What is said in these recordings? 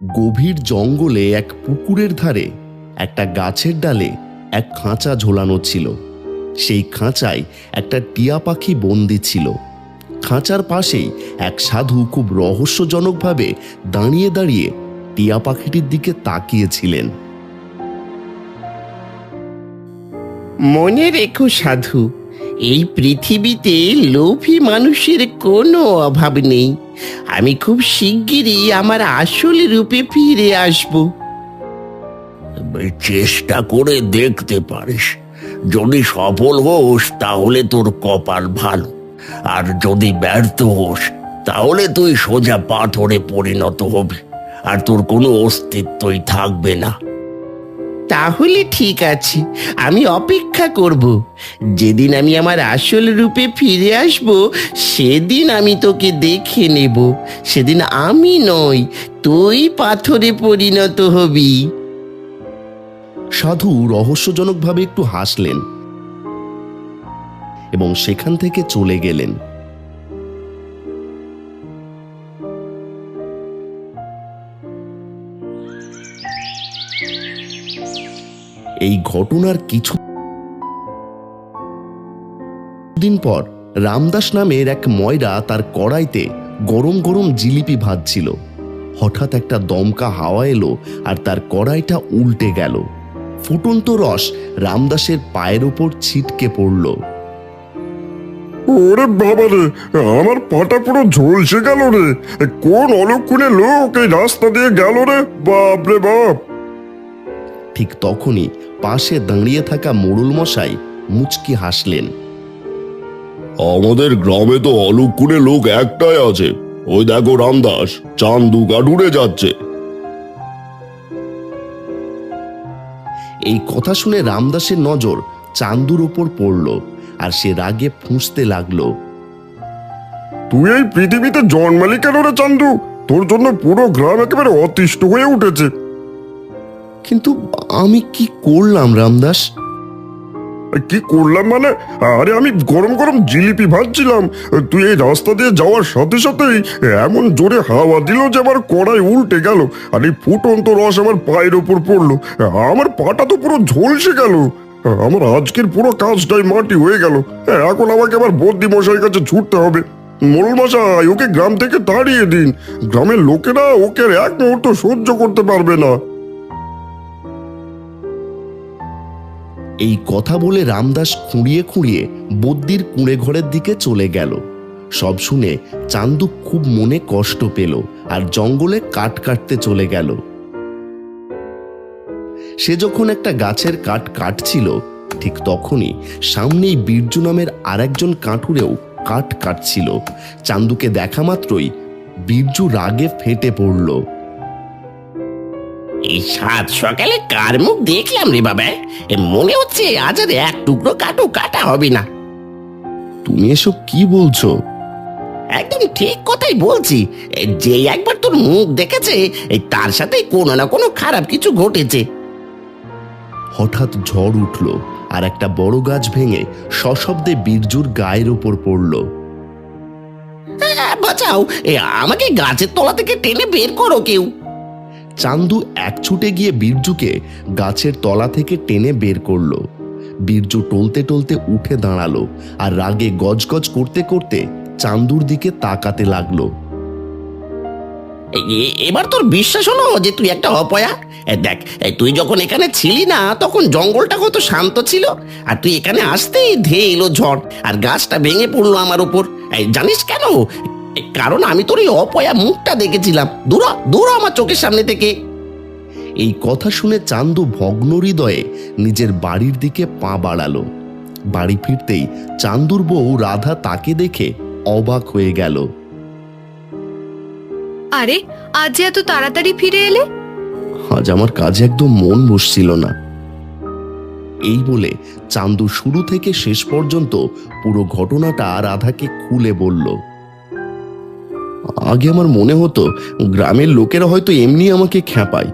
গভীর জঙ্গলে এক পুকুরের ধারে একটা গাছের ডালে এক খাঁচা ঝোলানো ছিল। সেই খাঁচায় একটা টিয়া পাখি বন্দি ছিল। খাঁচার পাশেই এক সাধু খুব রহস্যজনকভাবে দাঁড়িয়ে দাঁড়িয়ে টিয়া পাখিটির দিকে তাকিয়েছিলেন। মনে রেখো সাধু, এই পৃথিবীতে লোভী মানুষের কোনো অভাব নেই। আমি খুব শিগগিরই আমার আসল রূপে ফিরে আসব। চেষ্টা করে দেখতে পারিস, যদি সফল হোস তাহলে তোর কপাল ভালো, আর যদি ব্যর্থ হোস তাহলে তুই সোজা পাথরে পরিণত হবি, আর তোর কোনো অস্তিত্বই থাকবে না। তাহলে ঠিক আছে, আমি অপেক্ষা করব। যেদিন আমি আমার আসল রূপে ফিরে আসব সেদিন আমি তোকে দেখে নেব। সেদিন আমি নই, তুই পাথরে পরিণত হবি। সাধু রহস্যজনকভাবে একটু হাসলেন এবং সেখান থেকে চলে গেলেন। এই ঘটনার কিছু দিন পর রামদাস নামের এক ময়রা তার কড়াইতে গরম গরম জিলিপি ভাজছিল। হঠাৎ একটা দমকা হাওয়া এলো আর তার কড়াইটা উল্টে গেল। ফুটন্ত রস রামদাসের পায়ের ওপর ছিটকে পড়ল। ওরে বাবা রে, আমার পাটা পুরো ঝলসে গেল রে। কোন অলক্ষণে লোক এই রাস্তা দিয়ে গেল রে, বাপ রে বাপ। ঠিক তখনই পাশে দাঁড়িয়ে থাকা মোড়ল মশাই মুচকি হাসলেন। আমাদের গ্রামে তো অলক্ষণে লোক একটাই আছে, ওই দেখো রামদাস, চান্দু গাডুরে যাচ্ছে। এই কথা শুনে রামদাসের নজর চান্দুর ওপর পড়ল আর সে রাগে ফুঁসতে লাগলো। তুই এই পৃথিবীতে জন্মালি কেন রে চান্দু? তোর জন্য পুরো গ্রাম একেবারে অতিষ্ঠ হয়ে উঠেছে। কিন্তু আমি কি করলাম রামদাস? কি করলাম মানে? আরে আমি গরম গরম জিলিপি ভাজছিলাম, তুই এই রাস্তা দিয়ে যাওয়ার সাথে সাথেই এমন জোরে হাওয়া দিল যে আমার কড়াই উল্টে গেল, আর এই ফুটন্ত রস আমার পায়ের ওপর পড়লো। আমার পাটা তো পুরো ঝলসে গেল। আমার আজকের পুরো কাজটাই মাটি হয়ে গেল। এখন আমাকে আবার বদ্যি মশাইয়ের কাছে ছুটতে হবে। মোড়ল মশাই, ওকে গ্রাম থেকে তাড়িয়ে দিন। গ্রামের লোকেরা ওকে আর এক মুহূর্ত সহ্য করতে পারবে না। এই কথা বলে রামদাস খুঁড়িয়ে খুঁড়িয়ে বদ্যির কুঁড়ে ঘরের দিকে চলে গেল। সব শুনে চান্দু খুব মনে কষ্ট পেল আর জঙ্গলে কাঠ কাটতে চলে গেল। সে যখন একটা গাছের কাঠ কাটছিল ঠিক তখনই সামনেই বীরজু নামের আরেকজন কাঠুরেও কাঠ কাটছিল। চান্দুকে দেখা মাত্রই বীরজু রাগে ফেটে পড়ল। এই সাত সকালে কার মুখ দেখলাম রে বাবা? মনে হচ্ছে আজ আর এক টুকরো কাঠও কাটা হবে না। তুমি এসব কি বলছো? একদম ঠিক কথাই বলছি। যে একবার তোর মুখ দেখেছে তার সাথে কোনো না কোনো খারাপ কিছু ঘটেছে। হঠাৎ ঝড় উঠল আর একটা বড় গাছ ভেঙে সশব্দে বীরজুর গায়ের উপর পড়ল। বাঁচাও, আমাকে গাছের তলা থেকে টেনে বের করো কেউ। চান্দু এক ছুটে গিয়ে বীরজুকে গাছের তলা থেকে টেনে বের করলো। বীরজু টলতে টলতে উঠে দাঁড়ালো আর রাগে গজগজ করতে করতে চান্দুর দিকে তাকাতে লাগলো। এবার তোর বিশ্বাস হলো যে তুই একটা অপয়া? দেখ, তুই যখন এখানে ছিলি না তখন জঙ্গলটা কত শান্ত ছিল, আর তুই এখানে আসতেই ধেয়ে এলো ঝড় আর গাছটা ভেঙে পড়লো আমার উপর। জানিস কেন? কারণ আমি তোর এই অপয়া মুখটা দেখেছিলাম। দূর দূর আমার চোখের সামনে থেকে। এই কথা শুনে চান্দু ভগ্ন হৃদয়ে নিজের বাড়ির দিকে পা বাড়ালো। বাড়ি ফিরতেই চান্দুর বউ রাধা তাকে দেখে অবাক হয়ে গেল। আরে, আজ যে এত তাড়াতাড়ি ফিরে এলে? আজ আমার কাজে একদম মন বসছিল না। এই বলে চান্দু শুরু থেকে শেষ পর্যন্ত পুরো ঘটনাটা রাধাকে খুলে বলল। আগে আমার মনে হতো গ্রামের লোকেরা হয়তো এমনি আমাকে খ্যাপায়,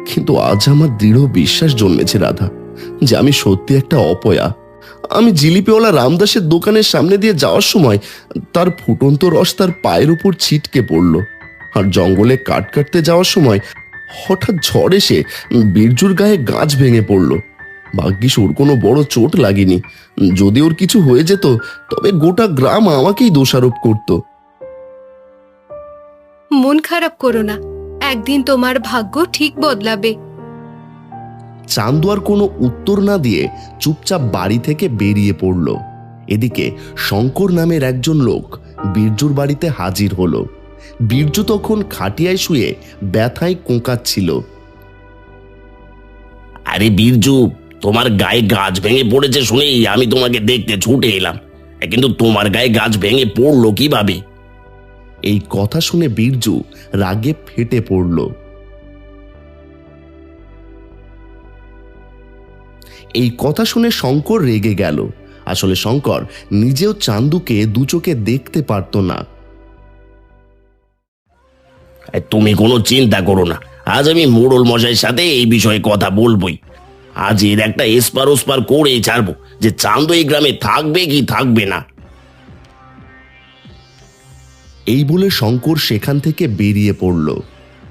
কিন্তু আজ আমার দৃঢ় বিশ্বাস জন্মেছে রাধা যে আমি সত্যি একটা অপয়া। আমি জিলিপিওয়ালা রামদাসের দোকানের সামনে দিয়ে যাওয়ার সময় তার ফুটন্ত রস তার পায়ের উপর ছিটকে পড়ল আর জঙ্গলে কাঠ কাটতে যাওয়ার সময় হঠাৎ ঝড় এসে বীরজুর গায়ে গাছ ভেঙে পড়ল। ভাগ্যিস ওর কোনো বড় চোট লাগেনি। যদি ওর কিছু হয়ে যেত তবে গোটা গ্রাম আমাকেই দোষারোপ করত। মন খারাপ করো না, একদিন তোমার ভাগ্য ঠিক বদলাবে। চান্দু আর কোনো উত্তর না দিয়ে চুপচাপ বাড়ি থেকে বেরিয়ে পড়ল। এদিকে শঙ্কর নামের একজন লোক বীরজুর বাড়িতে হাজির হলো। বীরজু তখন খাটিয়ায় শুয়ে ব্যথায় কোঁকাচ্ছিল। আরে বীরজু, তোমার গায়ে গাছ ভেঙে পড়েছে শুনেই আমি তোমাকে দেখতে ছুটে এলাম, কিন্তু তোমার গায়ে গাছ ভেঙে পড়লো কিভাবে? এই কথা শুনে বীরজু রাগে ফেটে পড়ল। এই কথা শুনে শঙ্কর রেগে গেল। আসলে শঙ্কর নিজেও চান্দুকে দু চোখে দেখতে পারত না। তুমি কোনো চিন্তা করো না, আজ আমি মোড়ল মশাইয়ের সাথে এই বিষয়ে কথা বলবোই। আজ এর একটা এসপার ওসপার করে ছাড়বো যে চান্দু এই গ্রামে থাকবে কি থাকবে না। এই বলে শঙ্কর সেখান থেকে বেরিয়ে পড়ল।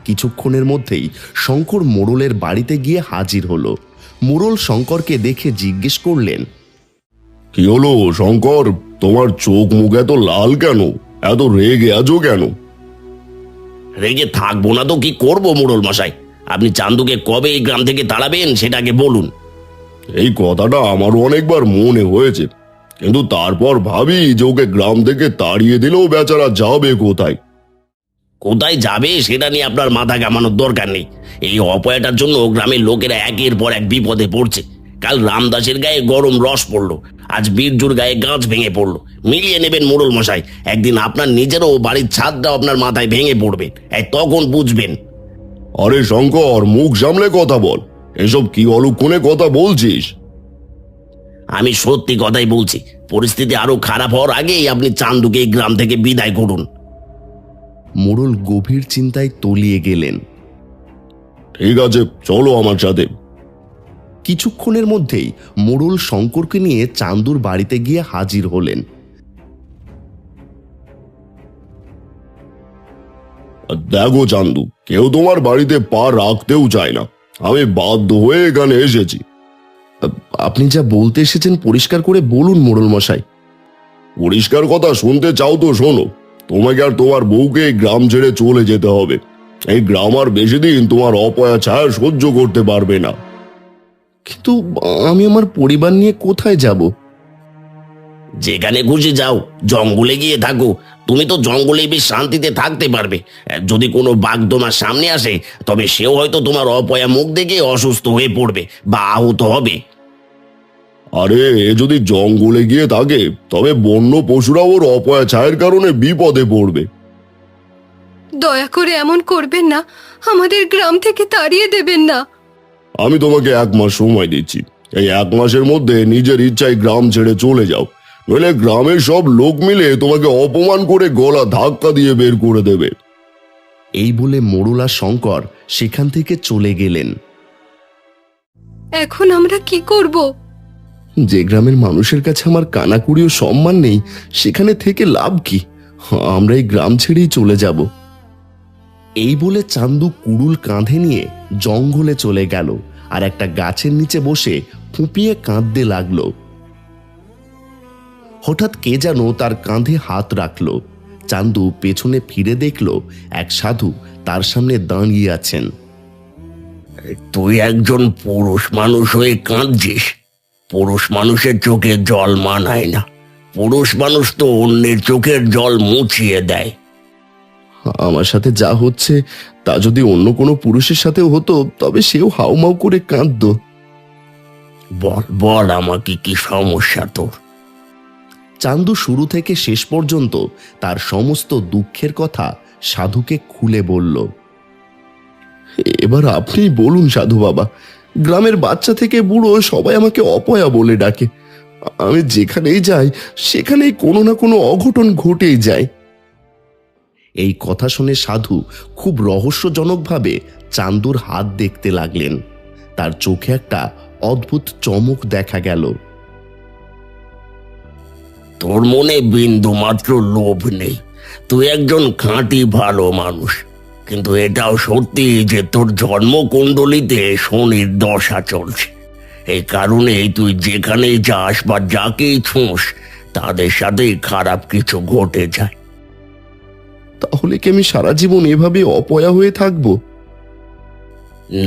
কিছুক্ষণের মধ্যেই শঙ্কর মোড়লের বাড়িতে গিয়ে হাজির হলো। মোড়ল শঙ্করকে দেখে জিজ্ঞেস করলেন, কি হলো শঙ্কর, তোমার চোখ মুখ এত লাল কেন? এত রেগে আছো কেন? রেগে থাকবো না তো কি করবো মোড়ল মশাই? আপনি চান্দুকে কবে এই গ্রাম থেকে তাড়াবেন সেটাকে বলুন। এই কথাটা আমারও অনেকবার মনে হয়েছে, কিন্তু তারপর ভাবি যে ওকে গ্রাম থেকে তাড়িয়ে দিলেও বেচারা যাবে কোথায়? কোথায় যাবে সেটা নিয়ে আপনার মাথা ঘামানোর দরকার নেই। এই অপয়াটার জন্য গ্রামের লোকেরা একের পর এক বিপদে পড়ছে। কাল রামদাসের গায়ে গরম রস পড়লো, আজ বীরজুর গায়ে গাছ ভেঙে পড়লো। মিলিয়ে নেবেন মোড়ল মশাই, একদিন আপনার নিজেরও বাড়ির ছাদটা আপনার মাথায় ভেঙে পড়বে, তখন বুঝবেন। আরে শঙ্কর, মুখ সামলে কথা বল। এসব কি অলক্ষণে কথা বলছিস? আমি সত্যি কথাই বলছি, পরিস্থিতি আরো খারাপ হওয়ার আগেই আপনি চান্দুকে এই গ্রাম থেকে বিদায় করুন। মোড়ল গভীর চিন্তায় তলিয়ে গেলেন। ঠিক আছে, চলো আমার সাথে। কিছুক্ষণের মধ্যেই মোড়ল শঙ্করকে নিয়ে চান্দুর বাড়িতে গিয়ে হাজির হলেন। দেখো চান্দু, কেউ তোমার বাড়িতে পা রাখতেও চায় না। আমি বাধ্য হয়ে এখানে এসেছি। আপনি যা বলতে এসেছেন পরিষ্কার করে বলুন মোড়ল মশাই। পরিষ্কার কথা শুনতে চাও তো শোনো। তোমাকে আর তোমার বউকে এই গ্রাম ছেড়ে চলে যেতে হবে। এই গ্রাম আর বেশি দিন তোমার অপয়া ছায়া সহ্য করতে পারবে না। কিন্তু আমি আমার পরিবার নিয়ে কোথায় যাব? যেখানে খুশি যাও, জঙ্গলে গিয়ে থাকো। তুমি তো জঙ্গলে বেশ শান্তিতে থাকতে পারবে। যদি কোনো বাঘ তোমার সামনে আসে তবে সেও হয়তো তোমার অপয়া মুখ দেখে অসুস্থ হয়ে পড়বে বা আহত হবে। আরে এ যদি জঙ্গলে গিয়ে থাকে তবে বন্য পশুরা ওর অপয়া ছায়ের কারণে বিপদে পড়বে। দয়া করে এমন করবেন না, আমাদের গ্রাম থেকে তাড়িয়ে দেবেন না। আমি তোমাকে 1 মাস সময় দিচ্ছি। এই 1 মাসের মধ্যে নিজের ইচ্ছায় গ্রাম ছেড়ে চলে যাও, নইলে গ্রামের সব লোক মিলে তোমাকে অপমান করে গলা ধাক্কা দিয়ে বের করে দেবে। এই বলে মোড়ল আর শঙ্কর সেখান থেকে চলে গেলেন। এখন আমরা কি করব? যে গ্রামের মানুষের কাছে আমার কানাকুড়ি ও সম্মান নেই, সেখানে থেকে লাভ কি? আমরা এই গ্রাম ছেড়েই চলে যাব। এই বলে চান্দু কুড়ুল কাঁধে নিয়ে জঙ্গলে চলে গেল আর একটা গাছের নিচে বসে ফুঁপিয়ে কাঁদতে লাগলো। হঠাৎ কে যেন তার কাঁধে হাত রাখলো। চান্দু পেছনে ফিরে দেখলো এক সাধু তার সামনে দাঁড়িয়ে আছেন। তুই একজন পুরুষ মানুষ হয়ে কাঁদছিস? পুরুষ মানুষের চোখে জল মানায় না। পুরুষ মানুষ তো অন্যের চোখের জল মুছিয়ে দেয়। আমার সাথে যা হচ্ছে তা যদি অন্য কোনো পুরুষের সাথেও হতো তবে সেও হাউমাউ করে কাঁদতো। বল বল আমাকে কি সমস্যা তোর? চান্দু শুরু থেকে শেষ পর্যন্ত তার সমস্ত দুঃখের কথা সাধুকে খুলে বলল। এবার আপনিই বলুন সাধু বাবা, গ্রামের বাচ্চা থেকে বুড়ো সবাই আমাকে অপয়া বলে ডাকে। আমি যেখানেই যাই সেখানেই কোনো না কোনো অঘটন ঘটেই যায়। এই কথা শুনে সাধু খুব রহস্যজনকভাবে চান্দুর হাত দেখতে লাগলেন। তার চোখে একটা অদ্ভুত চমক দেখা গেল। তোর মনে বিন্দু মাত্র লোভ নেই। তুই একজন খাঁটি ভালো মানুষ। কিন্তু এটাও সত্যি যে তোর জন্মকুণ্ডলিতে শনির দশা চলছে। এই কারণেই তুই যেখানেই যাস বা যাকেই ছুঁস তাদের সাথেই খারাপ কিছু ঘটে যায়। তাহলে কি আমি সারা জীবন এভাবে অপয়া হয়ে থাকবো?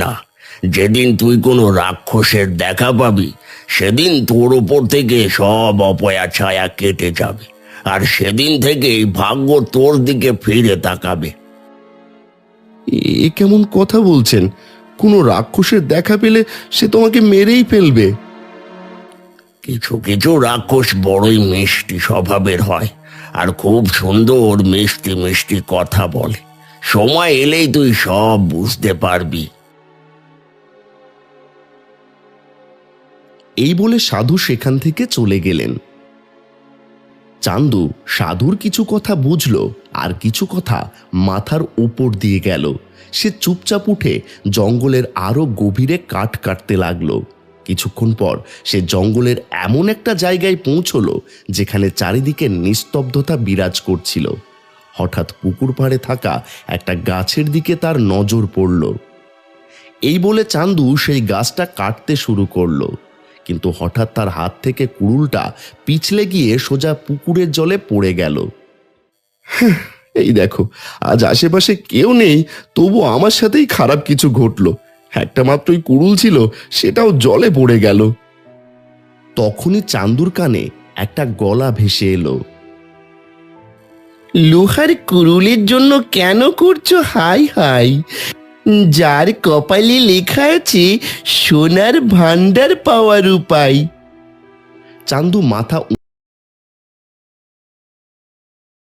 না, যেদিন তুই কোনো রাক্ষসের দেখা পাবি সেদিন তোর ওপর থেকে সব অপয়া ছায়া কেটে যাবে, আর সেদিন থেকেই ভাগ্য তোর দিকে ফিরে তাকাবে। এ কেমন কথা বলছেন? কোনো রাক্ষসের দেখা পেলে সে তোমাকে মেরেই ফেলবে। কিছু কিছু রাক্ষস বড়ই মিষ্টি স্বভাবের হয় আর খুব সুন্দর মিষ্টি মিষ্টি কথা বলে। সময় এলেই তুই সব বুঝতে পারবি। এই বলে সাধু সেখান থেকে চলে গেলেন। চান্দু সাধুর কিছু কথা বুঝলো আর কিছু কথা মাথার উপর দিয়ে গেল। সে চুপচাপ উঠে জঙ্গলের আরো গভীরে কাঠ কাটতে লাগলো। কিছুক্ষণ পর সে জঙ্গলের এমন একটা জায়গায় পৌঁছলো যেখানে চারিদিকে নিস্তব্ধতা বিরাজ করছিল। হঠাৎ পুকুর পাড়ে থাকা একটা গাছের দিকে তার নজর পড়ল। এই বলে চান্দু সেই গাছটা কাটতে শুরু করলো, কিন্তু হঠাৎ তার হাত থেকে কুড়ুলটা পিছলে গিয়ে সোজা পুকুরের জলে পড়ে গেল। এই দেখো, আজ আশেপাশে কেউ নেই, তবু আমার সাথেই খারাপ কিছু ঘটলো। একটা মাত্রই কুড়ুল ছিল, সেটাও জলে পড়ে গেল। তখনই চান্দুর কানে একটা গলা ভেসে এলো। লোহার কুড়ুলের জন্য কেন করছো হাই হাই? যার কপালে লেখা আছে সোনার ভান্ডার পাওয়ার উপায়। চান্দু মাথা